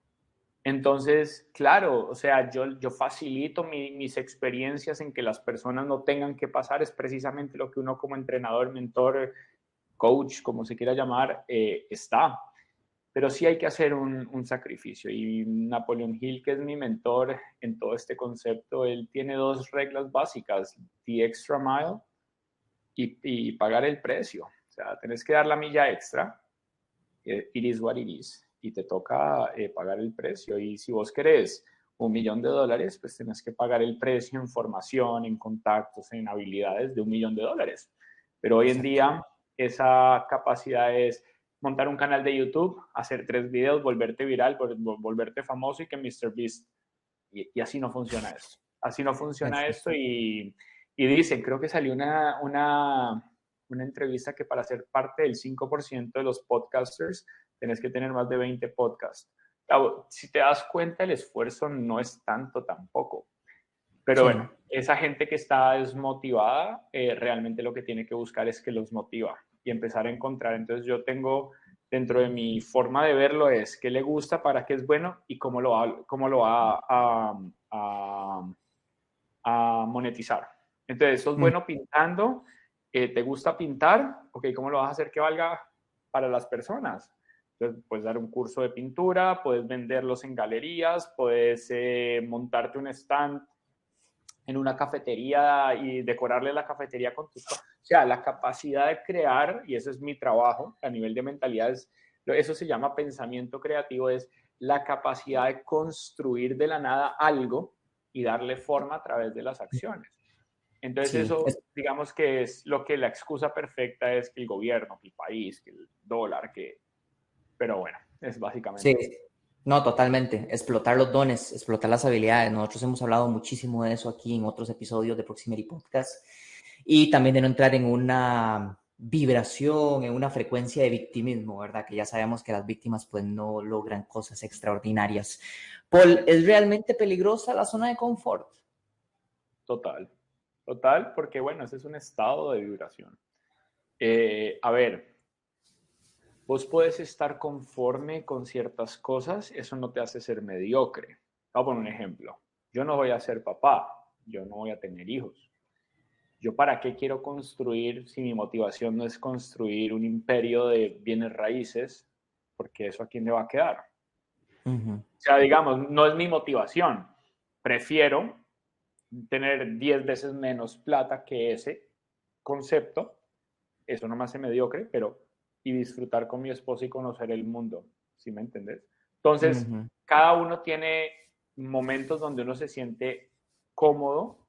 Entonces, claro, o sea, yo facilito mis experiencias en que las personas no tengan que pasar, es precisamente lo que uno como entrenador, mentor, coach, como se quiera llamar, está. Pero sí hay que hacer un sacrificio. Y Napoleon Hill, que es mi mentor en todo este concepto, él tiene 2 reglas básicas: the extra mile y pagar el precio. O sea, tenés que dar la milla extra, it is what it is, y te toca pagar el precio. Y si vos querés $1,000,000, pues tenés que pagar el precio en formación, en contactos, en habilidades de $1,000,000. Pero hoy en día esa capacidad es montar un canal de YouTube, hacer 3 videos, volverte viral, volverte famoso y que MrBeast. Y así no funciona esto. Así no funciona esto, y dicen, creo que salió una entrevista que para ser parte del 5% de los podcasters tenés que tener más de 20 podcasts. Si te das cuenta, el esfuerzo no es tanto tampoco. Pero bueno, esa gente que está desmotivada, realmente lo que tiene que buscar es que los motiva y empezar a encontrar. Entonces yo tengo, dentro de mi forma de verlo, es qué le gusta, para qué es bueno y cómo lo va a monetizar. Entonces, sos bueno pintando, te gusta pintar, ok, ¿cómo lo vas a hacer que valga para las personas? Entonces, puedes dar un curso de pintura, puedes venderlos en galerías, puedes montarte un stand en una cafetería y decorarle la cafetería con tus... O sea, la capacidad de crear, y ese es mi trabajo a nivel de mentalidades, Eso se llama pensamiento creativo, es la capacidad de construir de la nada algo y darle forma a través de las acciones. Entonces Sí, eso, digamos que es lo que la excusa perfecta es que el gobierno, que el país, que el dólar, que... Pero bueno, es sí, básicamente eso. no, totalmente. Explotar los dones, explotar las habilidades. Nosotros hemos hablado muchísimo de eso aquí en otros episodios de Proximity Podcast y también de no entrar en una vibración, en una frecuencia de victimismo, ¿verdad? Que ya sabemos que las víctimas pues no logran cosas extraordinarias. Paul, ¿es realmente peligrosa la zona de confort? Total, total, porque bueno, ese es un estado de vibración. A ver, vos puedes estar conforme con ciertas cosas, eso no te hace ser mediocre. Voy a poner un ejemplo. Yo no voy a ser papá, yo no voy a tener hijos. ¿Yo para qué quiero construir si mi motivación no es construir un imperio de bienes raíces? Porque eso a quién le va a quedar. Uh-huh. O sea, digamos, no es mi motivación. Prefiero tener 10 veces menos plata que ese concepto. Eso no me hace mediocre, pero y disfrutar con mi esposa y conocer el mundo. ¿Sí me entendés? Entonces, Uh-huh. cada uno tiene momentos donde uno se siente cómodo.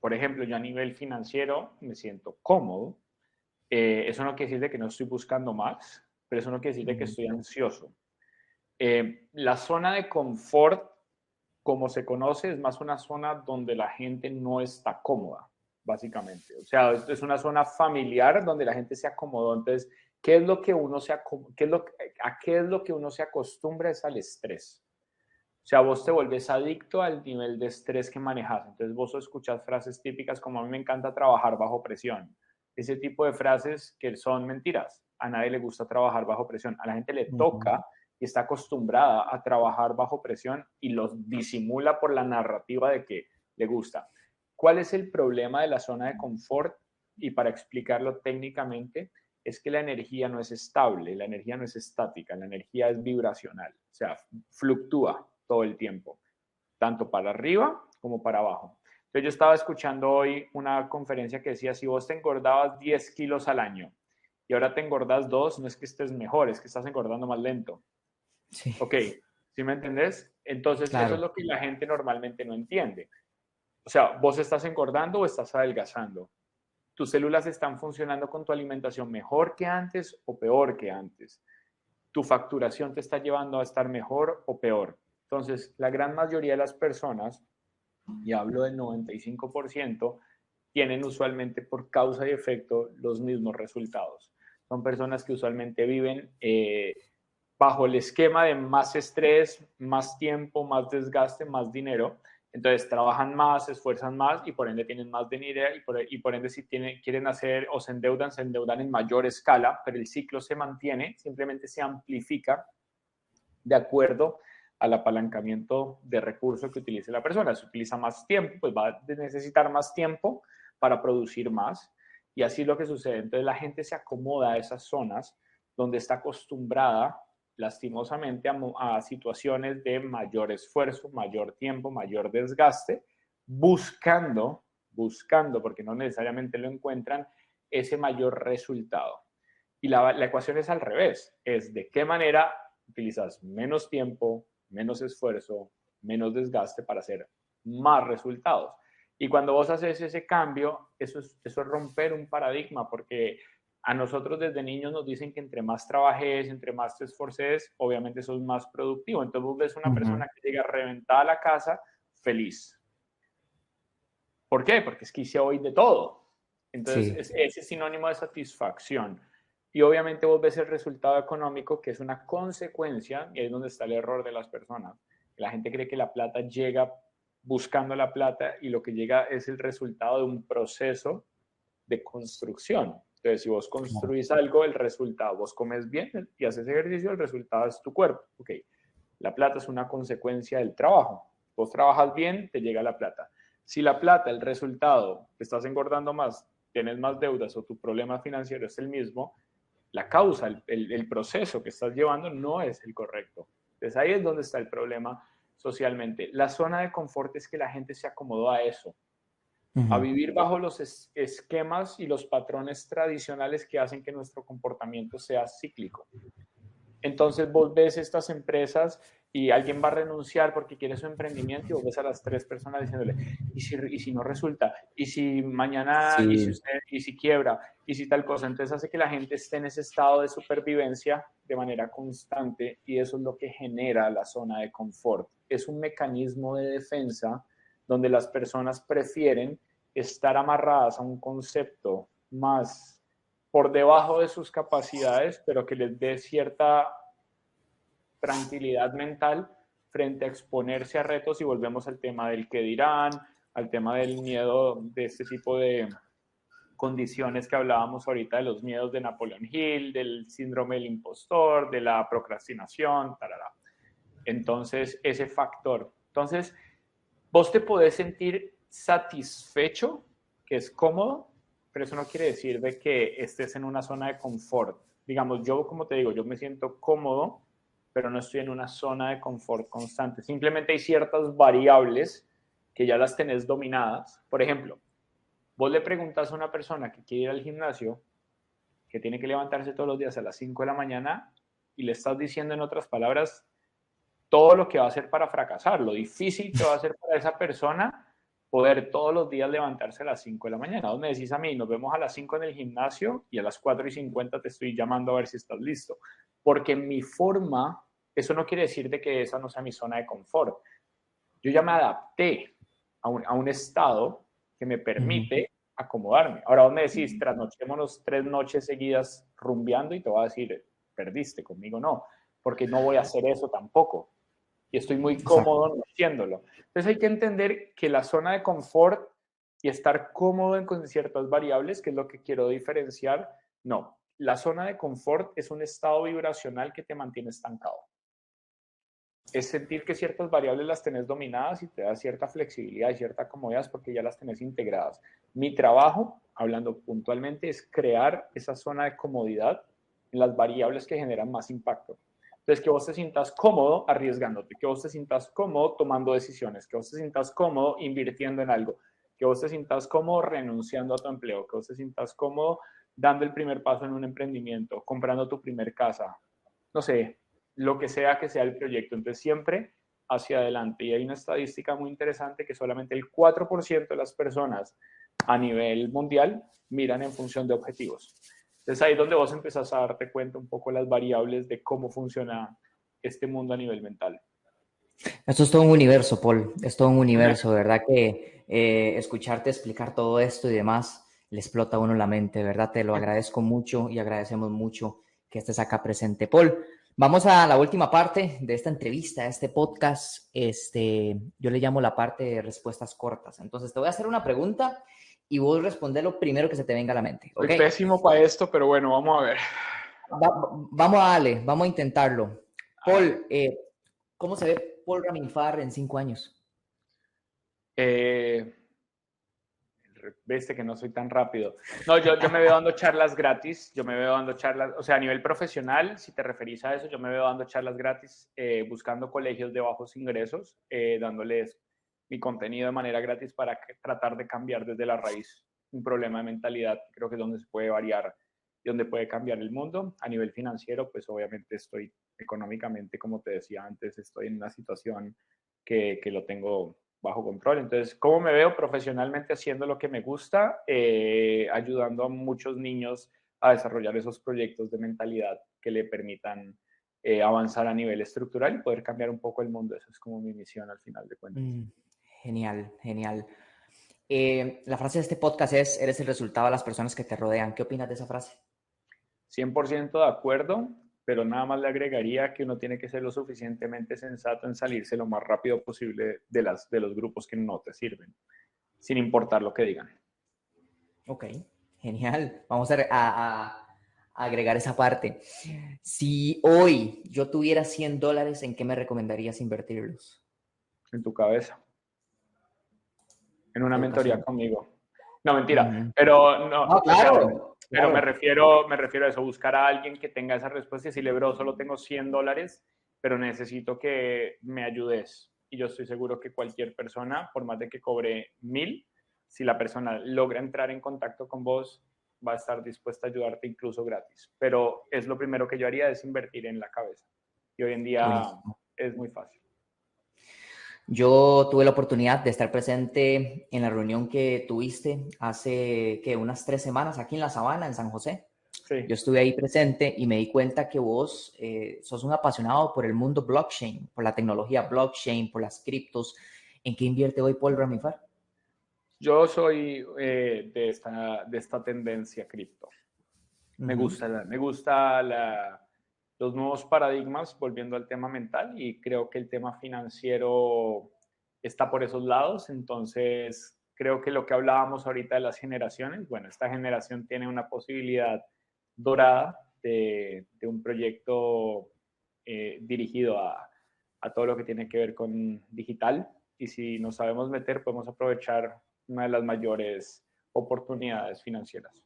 Por ejemplo, yo a nivel financiero me siento cómodo. Eso no quiere decir de que no estoy buscando más, pero eso no quiere decir de que Uh-huh. estoy ansioso. La zona de confort, como se conoce, es más una zona donde la gente no está cómoda, básicamente. O sea, es una zona familiar donde la gente se acomodó. Entonces, ¿qué es lo que uno se qué es lo, ¿a qué es lo que uno se acostumbra? Es al estrés. O sea, vos te vuelves adicto al nivel de estrés que manejas. Entonces, vos escuchas frases típicas como a mí me encanta trabajar bajo presión. Ese tipo de frases que son mentiras. A nadie le gusta trabajar bajo presión. A la gente le Uh-huh. toca y está acostumbrada a trabajar bajo presión y los disimula por la narrativa de que le gusta. ¿Cuál es el problema de la zona de confort? Y para explicarlo técnicamente, es que la energía no es estable, la energía no es estática, la energía es vibracional, o sea, fluctúa todo el tiempo, tanto para arriba como para abajo. Entonces yo estaba escuchando hoy una conferencia que decía, si vos te engordabas 10 kilos al año y ahora te engordas 2, no es que estés mejor, es que estás engordando más lento. Sí, Ok, ¿sí me entendés? Entonces eso es claro. lo que la gente normalmente no entiende. O sea, vos estás engordando o estás adelgazando. Tus células están funcionando con tu alimentación mejor que antes o peor que antes. Tu facturación te está llevando a estar mejor o peor. Entonces, la gran mayoría de las personas, y hablo del 95%, tienen usualmente por causa y efecto los mismos resultados. Son personas que usualmente viven bajo el esquema de más estrés, más tiempo, más desgaste, más dinero. Entonces trabajan más, se esfuerzan más y por ende tienen más dinero y por ende si quieren hacer o se endeudan en mayor escala, pero el ciclo se mantiene, simplemente se amplifica de acuerdo al apalancamiento de recursos que utilice la persona. Si utiliza más tiempo, pues va a necesitar más tiempo para producir más y así es lo que sucede. Entonces la gente se acomoda a esas zonas donde está acostumbrada lastimosamente a situaciones de mayor esfuerzo, mayor tiempo, mayor desgaste, buscando, porque no necesariamente lo encuentran, ese mayor resultado. Y la ecuación es al revés, es de qué manera utilizas menos tiempo, menos esfuerzo, menos desgaste para hacer más resultados. Y cuando vos haces ese cambio, eso es romper un paradigma, porque a nosotros desde niños nos dicen que entre más trabajes, entre más te esforces, obviamente sos más productivo. Entonces vos ves una Uh-huh. persona que llega reventada a la casa, feliz. ¿Por qué? Porque es que hice hoy de todo. Entonces, Sí. ese es sinónimo de satisfacción. Y obviamente vos ves el resultado económico, que es una consecuencia, y ahí es donde está el error de las personas. La gente cree que la plata llega buscando la plata y lo que llega es el resultado de un proceso de construcción. Entonces, si vos Claro. construís algo, el resultado, vos comes bien y haces ejercicio, el resultado es tu cuerpo. Ok, la plata es una consecuencia del trabajo. Vos trabajas bien, te llega la plata. Si la plata, el resultado, te estás engordando más, tienes más deudas o tu problema financiero es el mismo, la causa, el proceso que estás llevando no es el correcto. Entonces ahí es donde está el problema socialmente. La zona de confort es que la gente se acomodó a eso, a Uh-huh. vivir bajo los esquemas y los patrones tradicionales que hacen que nuestro comportamiento sea cíclico. Entonces vos ves estas empresas y alguien va a renunciar porque quiere su emprendimiento y vos ves a las 3 personas diciéndole, ¿y si no resulta? ¿Y si mañana, Sí. y si quiebra? ¿Y si tal cosa? Entonces hace que la gente esté en ese estado de supervivencia de manera constante y eso es lo que genera la zona de confort. Es un mecanismo de defensa donde las personas prefieren estar amarradas a un concepto más por debajo de sus capacidades, pero que les dé cierta tranquilidad mental frente a exponerse a retos y volvemos al tema del qué dirán, al tema del miedo de este tipo de condiciones que hablábamos ahorita, de los miedos de Napoleon Hill, del síndrome del impostor, de la procrastinación, tarara. Entonces, ese factor. Entonces, vos te podés sentir satisfecho, que es cómodo, pero eso no quiere decir de que estés en una zona de confort. Digamos, yo, como te digo, yo me siento cómodo, pero no estoy en una zona de confort constante. Simplemente hay ciertas variables que ya las tenés dominadas. Por ejemplo, vos le preguntas a una persona que quiere ir al gimnasio, que tiene que levantarse todos los días a las 5 de la mañana, y le estás diciendo en otras palabras todo lo que va a hacer para fracasar, lo difícil que va a ser para esa persona poder todos los días levantarse a las 5 de la mañana. Vos me decís a mí, nos vemos a las 5 en el gimnasio y a las 4:50 te estoy llamando a ver si estás listo. Porque mi forma, eso no quiere decir de que esa no sea mi zona de confort. Yo ya me adapté a un estado que me Ujú. permite acomodarme. Ahora vos me decís, trasnochémonos 3 noches seguidas rumbeando y te voy a decir, perdiste, conmigo no, porque no voy a hacer eso tampoco y estoy muy Exacto. cómodo no haciéndolo. Entonces hay que entender que la zona de confort y estar cómodo con ciertas variables, que es lo que quiero diferenciar, no. La zona de confort es un estado vibracional que te mantiene estancado. Es sentir que ciertas variables las tenés dominadas y te da cierta flexibilidad y cierta comodidad porque ya las tenés integradas. Mi trabajo, hablando puntualmente, es crear esa zona de comodidad en las variables que generan más impacto. Entonces, que vos te sientas cómodo arriesgándote, que vos te sientas cómodo tomando decisiones, que vos te sientas cómodo invirtiendo en algo, que vos te sientas cómodo renunciando a tu empleo, que vos te sientas cómodo dando el primer paso en un emprendimiento, comprando tu primer casa, no sé, lo que sea el proyecto. Entonces, siempre hacia adelante. Y hay una estadística muy interesante que solamente el 4% de las personas a nivel mundial miran en función de objetivos. Entonces, ahí es donde vos empezás a darte cuenta un poco las variables de cómo funciona este mundo a nivel mental. Esto es todo un universo, Paul. Es todo un universo, ¿verdad? Que escucharte explicar todo esto y demás le explota a uno la mente, ¿verdad? Te lo agradezco mucho y agradecemos mucho que estés acá presente. Paul, vamos a la última parte de esta entrevista, de este podcast. Yo le llamo la parte de respuestas cortas. Entonces, te voy a hacer una pregunta y vos responder lo primero que se te venga a la mente, ¿ok? Soy pésimo para esto, pero bueno, vamos a ver. Vamos a darle, vamos a intentarlo. A ver. Paul, ¿cómo se ve Paul Raminfar en 5 años? Eh, Viste que no soy tan rápido. No, yo me veo dando charlas gratis, yo me veo dando charlas, o sea, a nivel profesional, si te referís a eso, yo me veo dando charlas gratis, buscando colegios de bajos ingresos, dándoles mi contenido de manera gratis para tratar de cambiar desde la raíz un problema de mentalidad, creo que es donde se puede variar y donde puede cambiar el mundo. A nivel financiero, pues obviamente estoy económicamente, como te decía antes, estoy en una situación que lo tengo bajo control. Entonces, ¿cómo me veo profesionalmente haciendo lo que me gusta? Ayudando a muchos niños a desarrollar esos proyectos de mentalidad que le permitan avanzar a nivel estructural y poder cambiar un poco el mundo. Eso es como mi misión al final de cuentas. Genial, genial. La frase de este podcast es, eres el resultado de las personas que te rodean. ¿Qué opinas de esa frase? 100% de acuerdo, pero nada más le agregaría que uno tiene que ser lo suficientemente sensato en salirse lo más rápido posible de los grupos que no te sirven, sin importar lo que digan. Ok, genial. Vamos a agregar esa parte. Si hoy yo tuviera $100, ¿en qué me recomendarías invertirlos? En tu cabeza, en una mentoría Educación. conmigo. No, mentira, Ujú. pero no, No, o sea, claro, pero me claro. refiero, me refiero a eso, buscar a alguien que tenga esa respuesta y decirle, bro, solo tengo $100, pero necesito que me ayudes. Y yo estoy seguro que cualquier persona, por más de que cobre 1,000, si la persona logra entrar en contacto con vos va a estar dispuesta a ayudarte incluso gratis. Pero es lo primero que yo haría, es invertir en la cabeza. Y hoy en día Buenísimo. es muy fácil. Yo tuve la oportunidad de estar presente en la reunión que tuviste hace unas 3 semanas aquí en La Sabana, en San José. Sí. Yo estuve ahí presente y me di cuenta que vos sos un apasionado por el mundo blockchain, por la tecnología blockchain, por las criptos. ¿En qué invierte hoy Paul Ramifar? Yo soy de esta tendencia cripto. Me Ujú. gusta, los nuevos paradigmas, volviendo al tema mental, y creo que el tema financiero está por esos lados. Entonces, creo que lo que hablábamos ahorita de las generaciones, bueno, esta generación tiene una posibilidad dorada de un proyecto dirigido a todo lo que tiene que ver con digital. Y si nos sabemos meter, podemos aprovechar una de las mayores oportunidades financieras.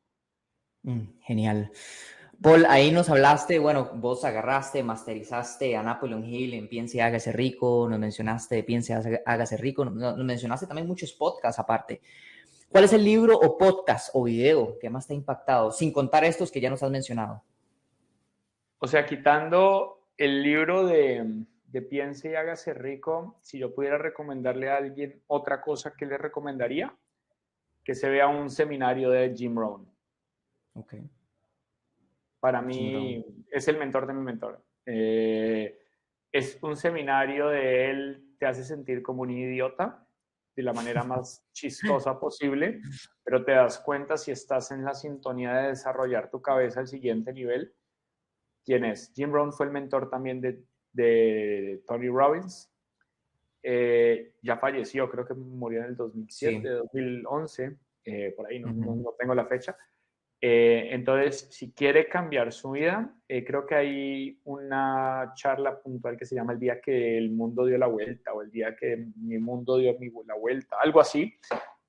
Genial. Paul, ahí nos hablaste, bueno, vos agarraste, masterizaste a Napoleon Hill en Piense y Hágase Rico, nos mencionaste de Piense y Hágase Rico, nos mencionaste también muchos podcasts aparte. ¿Cuál es el libro o podcast o video que más te ha impactado, sin contar estos que ya nos has mencionado? O sea, quitando el libro de Piense y hágase rico, si yo pudiera recomendarle a alguien otra cosa, ¿qué le recomendaría? Que se vea un seminario de Jim Rohn. Ok. Para Jim Rohn. mí es el mentor de mi mentor. Es un seminario de él, te hace sentir como un idiota de la manera más chistosa posible, pero te das cuenta si estás en la sintonía de desarrollar tu cabeza al siguiente nivel. ¿Quién es? Jim Rohn fue el mentor también de Tony Robbins. Ya falleció, creo que murió en el 2007, Sí. 2011, por ahí, Ujú. no tengo la fecha. Entonces, si quiere cambiar su vida, creo que hay una charla puntual que se llama El día que el mundo dio la vuelta o el día que mi mundo dio la vuelta, algo así.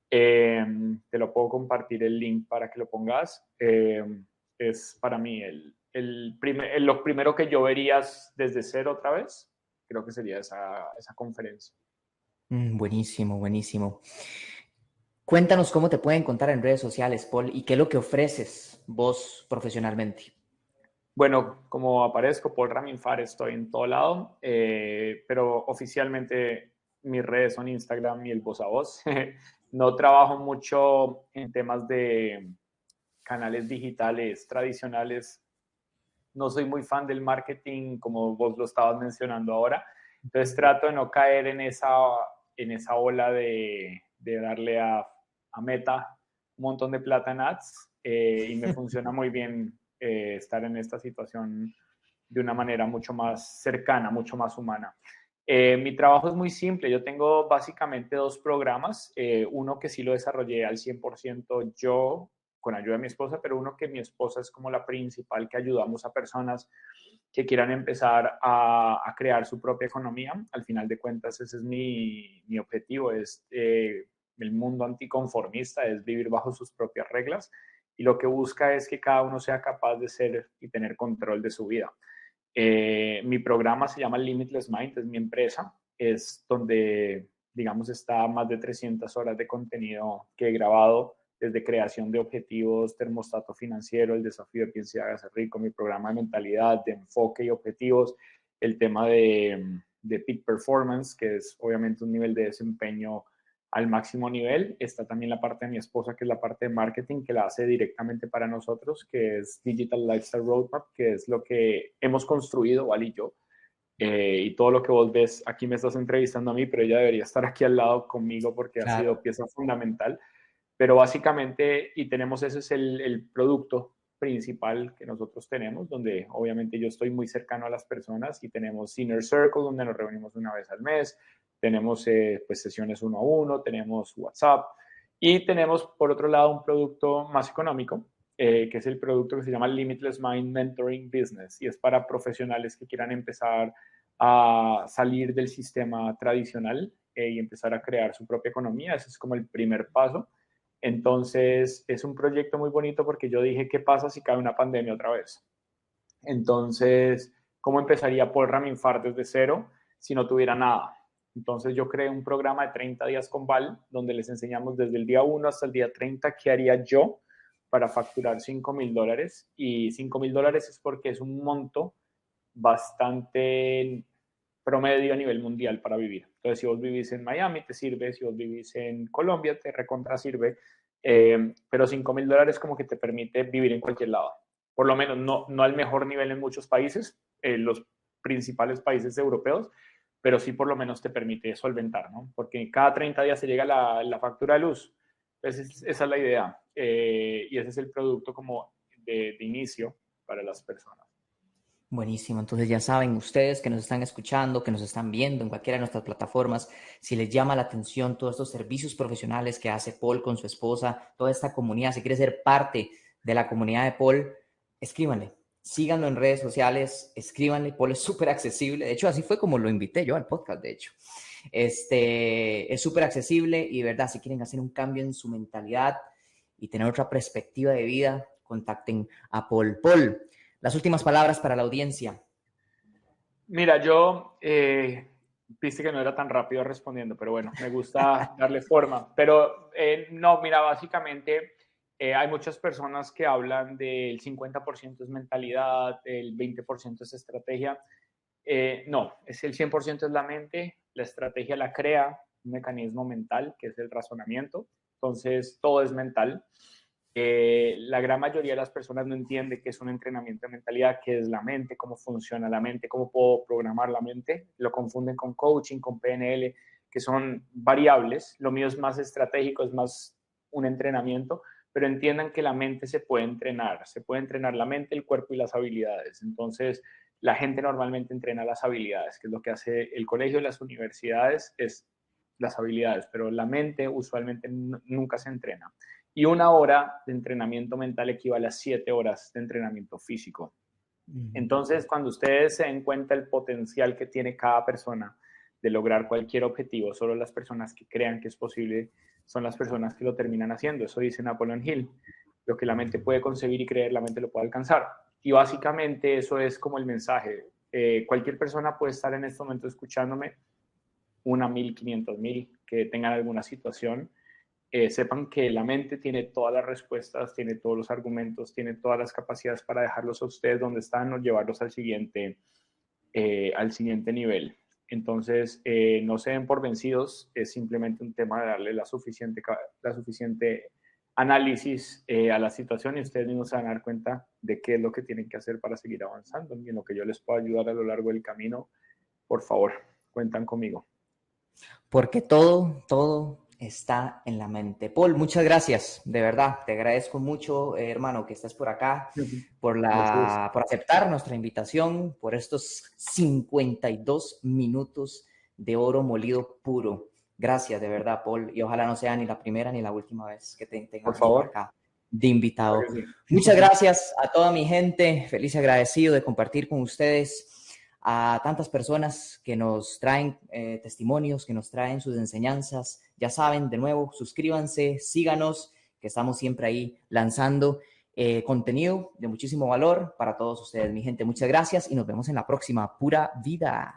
Te lo puedo compartir el link para que lo pongas. Es para mí lo primero que yo verías desde cero otra vez, creo que sería esa conferencia. Buenísimo, buenísimo. Cuéntanos cómo te pueden encontrar en redes sociales, Paul, y qué es lo que ofreces vos profesionalmente. Bueno, como aparezco, Paul Raminfar, estoy en todo lado, pero oficialmente mis redes son Instagram y el voz a voz. No trabajo mucho en temas de canales digitales tradicionales. No soy muy fan del marketing, como vos lo estabas mencionando ahora. Entonces trato de no caer en esa ola de darle a Meta un montón de plata en ads, y me funciona muy bien estar en esta situación de una manera mucho más cercana, mucho más humana. Mi trabajo es muy simple. Yo tengo básicamente dos programas. Uno que sí lo desarrollé al 100% yo, con ayuda de mi esposa, pero uno que mi esposa es como la principal, que ayudamos a personas que quieran empezar a crear su propia economía. Al final de cuentas, ese es mi objetivo, es el mundo anticonformista, es vivir bajo sus propias reglas, y lo que busca es que cada uno sea capaz de ser y tener control de su vida. Mi programa se llama Limitless Mind, es mi empresa, es donde, digamos, está más de 300 horas de contenido que he grabado, desde creación de objetivos, termostato financiero, el desafío de Piense y Hágase Rico, mi programa de mentalidad, de enfoque y objetivos, el tema de peak performance, que es obviamente un nivel de desempeño al máximo nivel. Está también la parte de mi esposa, que es la parte de marketing, que la hace directamente para nosotros, que es Digital Lifestyle Roadmap, que es lo que hemos construido, Val y yo. Y todo lo que vos ves, aquí me estás entrevistando a mí, pero ella debería estar aquí al lado conmigo porque ha sido Claro. pieza fundamental. Pero básicamente, y tenemos, ese es el producto principal que nosotros tenemos, donde obviamente yo estoy muy cercano a las personas, y tenemos Inner Circle, donde nos reunimos una vez al mes, tenemos pues sesiones uno a uno, tenemos WhatsApp, y tenemos por otro lado un producto más económico, que es el producto que se llama Limitless Mind Mentoring Business, y es para profesionales que quieran empezar a salir del sistema tradicional y empezar a crear su propia economía. Ese es como el primer paso. Entonces, es un proyecto muy bonito porque yo dije, ¿qué pasa si cae una pandemia otra vez? Entonces, ¿cómo empezaría Paul Raminfar desde cero si no tuviera nada? Entonces, yo creé un programa de 30 días con Val, donde les enseñamos desde el día 1 hasta el día 30 qué haría yo para facturar $5,000, y $5,000 es porque es un monto bastante promedio a nivel mundial para vivir. Entonces, si vos vivís en Miami, te sirve; si vos vivís en Colombia, te recontra sirve, pero $5,000 como que te permite vivir en cualquier lado. Por lo menos no al mejor nivel en muchos países, los principales países europeos, pero sí por lo menos te permite solventar, ¿no? Porque cada 30 días se llega la factura de luz. Entonces, esa es la idea, y ese es el producto como de inicio para las personas. Buenísimo, entonces ya saben ustedes que nos están escuchando, que nos están viendo en cualquiera de nuestras plataformas, si les llama la atención todos estos servicios profesionales que hace Paul con su esposa, toda esta comunidad, si quiere ser parte de la comunidad de Paul, escríbanle, síganlo en redes sociales, escríbanle. Paul es súper accesible, de hecho así fue como lo invité yo al podcast, de hecho. Es súper accesible y de verdad, si quieren hacer un cambio en su mentalidad y tener otra perspectiva de vida, contacten a Paul. Paul, las últimas palabras para la audiencia. Mira, yo, viste que no era tan rápido respondiendo, pero bueno, me gusta darle forma. Pero no, mira, básicamente hay muchas personas que hablan del 50% es mentalidad, el 20% es estrategia. No, es el 100% es la mente, la estrategia la crea un mecanismo mental que es el razonamiento. Entonces, todo es mental. La gran mayoría de las personas no entiende qué es un entrenamiento de mentalidad, qué es la mente, cómo funciona la mente, cómo puedo programar la mente. Lo confunden con coaching, con PNL, que son variables. Lo mío es más estratégico, es más un entrenamiento, pero entiendan que la mente se puede entrenar la mente, el cuerpo y las habilidades. Entonces, la gente normalmente entrena las habilidades, que es lo que hace el colegio y las universidades, es las habilidades, pero la mente usualmente nunca se entrena. Y 1 hora de entrenamiento mental equivale a 7 horas de entrenamiento físico. Entonces, cuando ustedes se den cuenta el potencial que tiene cada persona de lograr cualquier objetivo, solo las personas que crean que es posible son las personas que lo terminan haciendo. Eso dice Napoleon Hill. Lo que la mente puede concebir y creer, la mente lo puede alcanzar. Y básicamente eso es como el mensaje. Cualquier persona puede estar en este momento escuchándome, 1,000, 500,000, que tengan alguna situación. Sepan que la mente tiene todas las respuestas, tiene todos los argumentos, tiene todas las capacidades para dejarlos a ustedes donde están o llevarlos al siguiente nivel. Entonces, no se den por vencidos, es simplemente un tema de darle la suficiente análisis a la situación, y ustedes mismos se van a dar cuenta de qué es lo que tienen que hacer para seguir avanzando. Y en lo que yo les puedo ayudar a lo largo del camino, por favor, cuentan conmigo. Porque todo está en la mente. Paul, muchas gracias, de verdad. Te agradezco mucho, hermano, que estés por acá, por aceptar nuestra invitación, por estos 52 minutos de oro molido puro. Gracias, de verdad, Paul. Y ojalá no sea ni la primera ni la última vez que te tengamos por acá de invitado. Claro, sí. Muchas gracias a toda mi gente. Feliz y agradecido de compartir con ustedes, a tantas personas que nos traen testimonios, que nos traen sus enseñanzas. Ya saben, de nuevo, suscríbanse, síganos, que estamos siempre ahí lanzando contenido de muchísimo valor para todos ustedes, mi gente. Muchas gracias y nos vemos en la próxima. Pura vida.